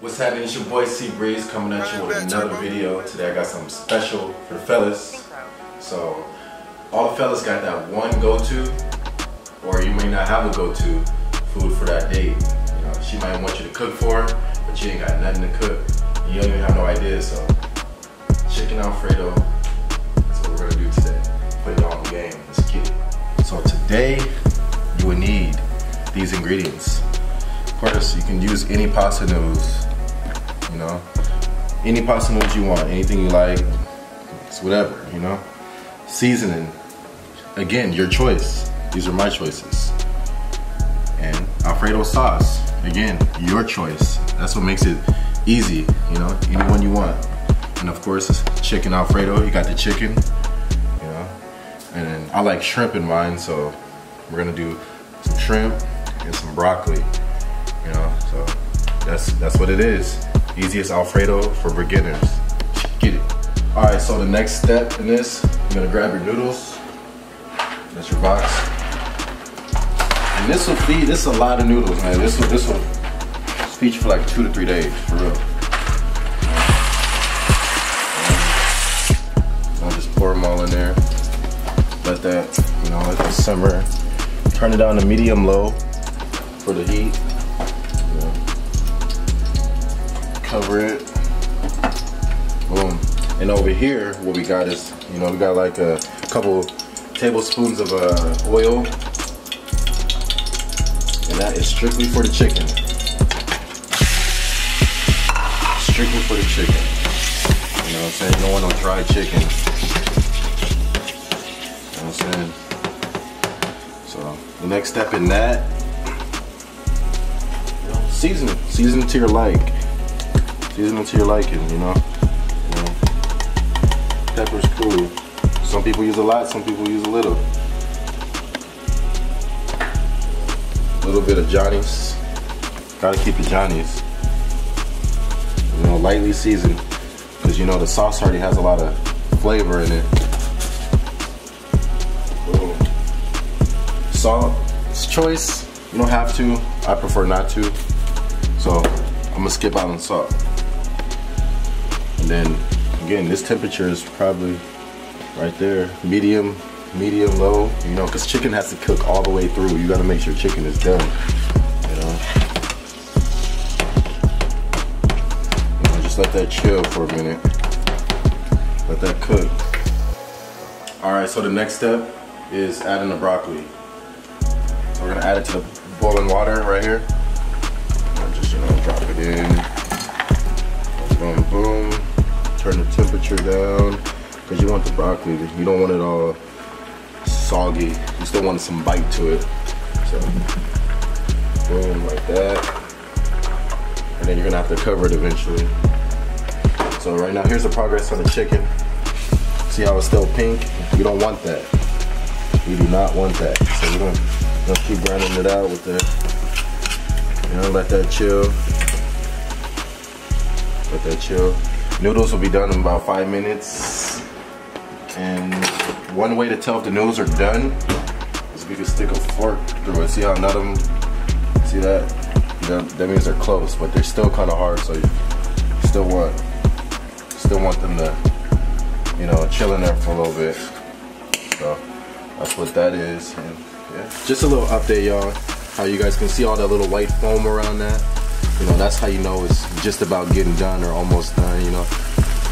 What's happening? It's your boy C Breeze coming at you with another video. Today I got something special for the fellas. So all the fellas got that one go-to, or you may not have a go-to food for that date. You know, she might want you to cook for her, but you ain't got nothing to cook. And you don't even have no idea. So Chicken Alfredo, that's what we're gonna do today. Put it on the game. Let's get it. So today you will need these ingredients. Of course, you can use any pasta noodles. You know, any pasta noodles you want, anything you like, it's whatever, you know. Seasoning, again, your choice. These are my choices. And Alfredo sauce, again, your choice. That's what makes it easy, you know, any one you want. And of course, Chicken Alfredo, you got the chicken, you know. And then I like shrimp in mine, so we're gonna do some shrimp and some broccoli, you know. So that's what it is. Easiest Alfredo for beginners. Get it. Alright, so the next step in this, you're gonna grab your noodles. That's your box. And this will feed, this is a lot of noodles, man. This will feed you for like 2 to 3 days, for real. I'll just pour them all in there. Let that, you know, let that simmer. Turn it down to medium-low for the heat. Cover it. Boom. And over here, what we got is, you know, we got like a couple tablespoons of oil, and that is strictly for the chicken. Strictly for the chicken. You know what I'm saying? You don't want no dry chicken. You know what I'm saying? So the next step in that, season it. Season it to your like. Season it to your liking, you know. Pepper's cool. Some people use a lot, some people use a little. A little bit of Johnny's. Gotta keep the Johnny's. You know, lightly seasoned. Because you know the sauce already has a lot of flavor in it. Boom. Salt, it's choice. You don't have to. I prefer not to. So I'm gonna skip out on salt. And then, again, this temperature is probably right there, medium, low, you know, because chicken has to cook all the way through. You gotta make sure chicken is done, you know. Just let that chill for a minute. Let that cook. All right, so the next step is adding the broccoli. So we're gonna add it to the boiling water right here. And just, you know, drop it in. Boom, boom. Turn the temperature down because you want the broccoli. You don't want it all soggy. You still want some bite to it. So, boom, like that. And then you're gonna have to cover it eventually. So right now, here's the progress on the chicken. See how it's still pink? You don't want that. You do not want that. So we're gonna keep grinding it out with the, you know, let that chill. Let that chill. Noodles will be done in about 5 minutes. And one way to tell if the noodles are done is if you can stick a fork through it. See how none of them, see that? That means they're close, but they're still kind of hard, so you still want them to, you know, chill in there for a little bit. So that's what that is. And yeah, just a little update, y'all. How you guys can see all that little white foam around that. You know, that's how you know it's just about getting done or almost done, you know.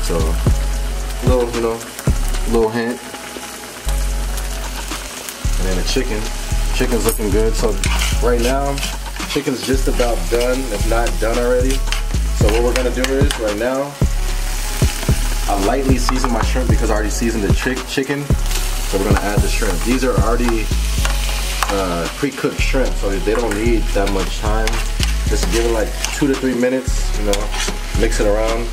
So, little, you know, little hint. And then the chicken. Chicken's looking good. So right now, chicken's just about done, if not done already. So what we're gonna do is, right now, I lightly season my shrimp because I already seasoned the chicken. So we're gonna add the shrimp. These are already pre-cooked shrimp, so they don't need that much time. Just give it like 2 to 3 minutes, you know, mix it around.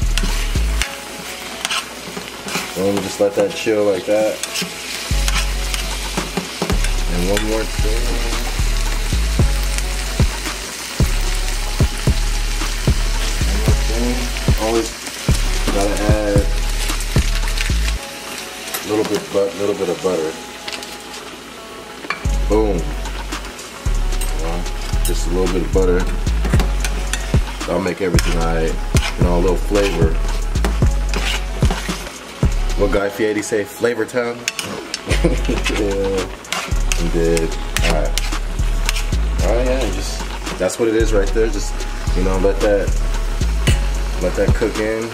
Boom, just let that chill like that. And one more thing. Always gotta add a little bit of butter. Boom. Just a little bit of butter. That'll make everything alright. You know, a little flavor. What Guy Fieri say? Flavor town? Yeah. I'm dead. Alright. Alright, yeah, just that's what it is right there. Just, you know, let that cook in.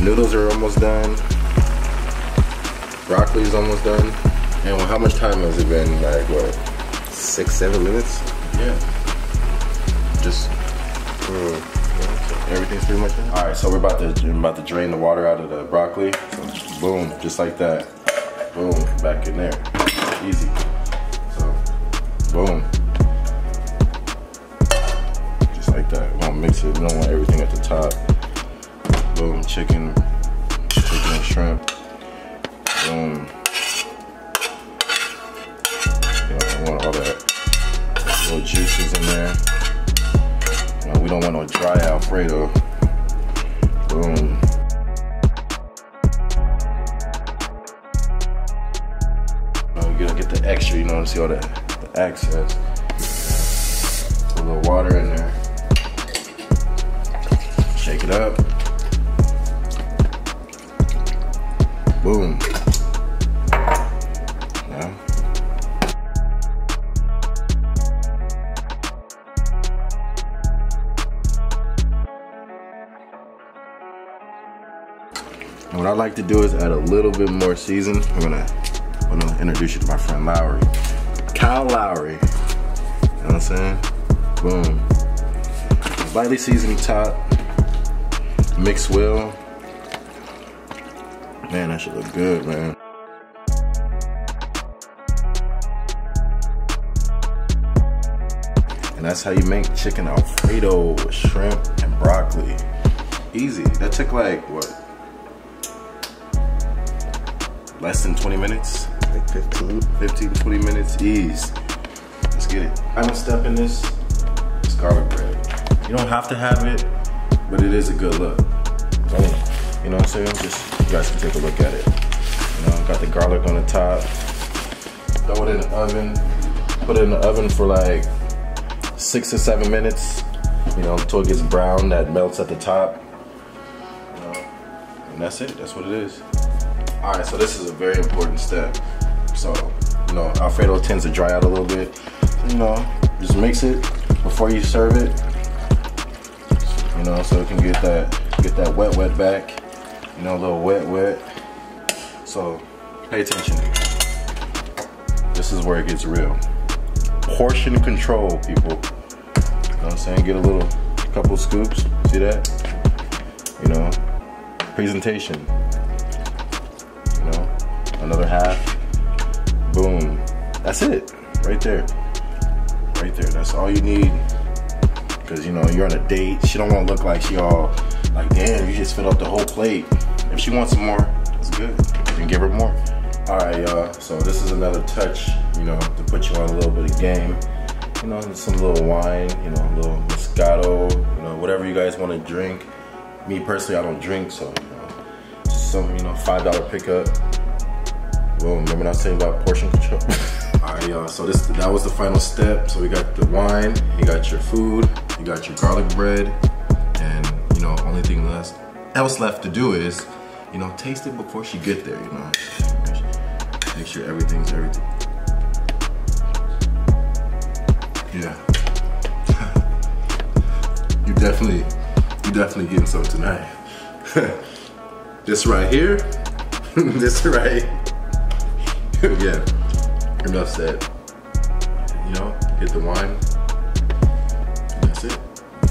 Noodles are almost done. Broccoli's almost done. And how much time has it been? Like what? 6-7 minutes? Yeah. Just everything's pretty much done. Alright, so we're about to drain the water out of the broccoli. So boom, just like that. Boom, back in there. Easy. So boom. Just like that. We don't mix it. We don't want everything at the top. Boom, chicken and shrimp. Boom. You know, I want all that little juices in there. You know, we don't want no dry Alfredo. Boom. You know, you gotta get the extra, you know, see all the excess. Put a little water in there. Shake it up. Boom. Yeah. And what I like to do is add a little bit more season. I'm gonna introduce you to my friend Lowry. Kyle Lowry. You know what I'm saying? Boom. Lightly seasoned top. Mix well. Man, that should look good, man. And that's how you make chicken Alfredo with shrimp and broccoli. Easy. That took like, what? Less than 20 minutes? Like 15 to 20 minutes. Ease. Let's get it. Final step in this is garlic bread. You don't have to have it, but it is a good look. You know what I'm saying? Just, you guys can take a look at it. You know, got the garlic on the top. Throw it in the oven. Put it in the oven for like 6 to 7 minutes. You know, until it gets brown, that melts at the top. You know, and that's it. That's what it is. All right, so this is a very important step. So, you know, Alfredo tends to dry out a little bit. So, you know, just mix it before you serve it. You know, so it can get that wet back. You know, a little wet. So, pay attention. This is where it gets real. Portion control, people. You know what I'm saying? Get a couple scoops. See that? You know, presentation. You know, another half. Boom. That's it. Right there. Right there. That's all you need. Because, you know, you're on a date. She don't want to look like she all like, damn, you just filled up the whole plate. If she wants some more, that's good. You can give her more. All right, y'all. So this is another touch, you know, to put you on a little bit of game. You know, some little wine, you know, a little Moscato, you know, whatever you guys want to drink. Me personally, I don't drink, so, you know, just some, you know, $5 pickup. Boom. Remember I was saying about portion control? All right, y'all. So that was the final step. So we got the wine, you got your food, you got your garlic bread, and, you know, only thing else left to do is, you know, taste it before she get there, you know. Make sure everything's everything. Yeah. you definitely getting some tonight. This right here, this right. Yeah. Enough said. You know, get the wine. And that's it.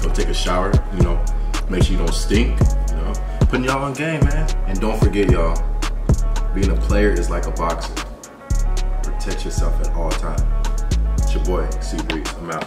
Go take a shower. You know, make sure you don't stink. You know, putting y'all on game, man. And don't forget, y'all. Being a player is like a boxer. Protect yourself at all times. It's your boy, C Breeze. I'm out.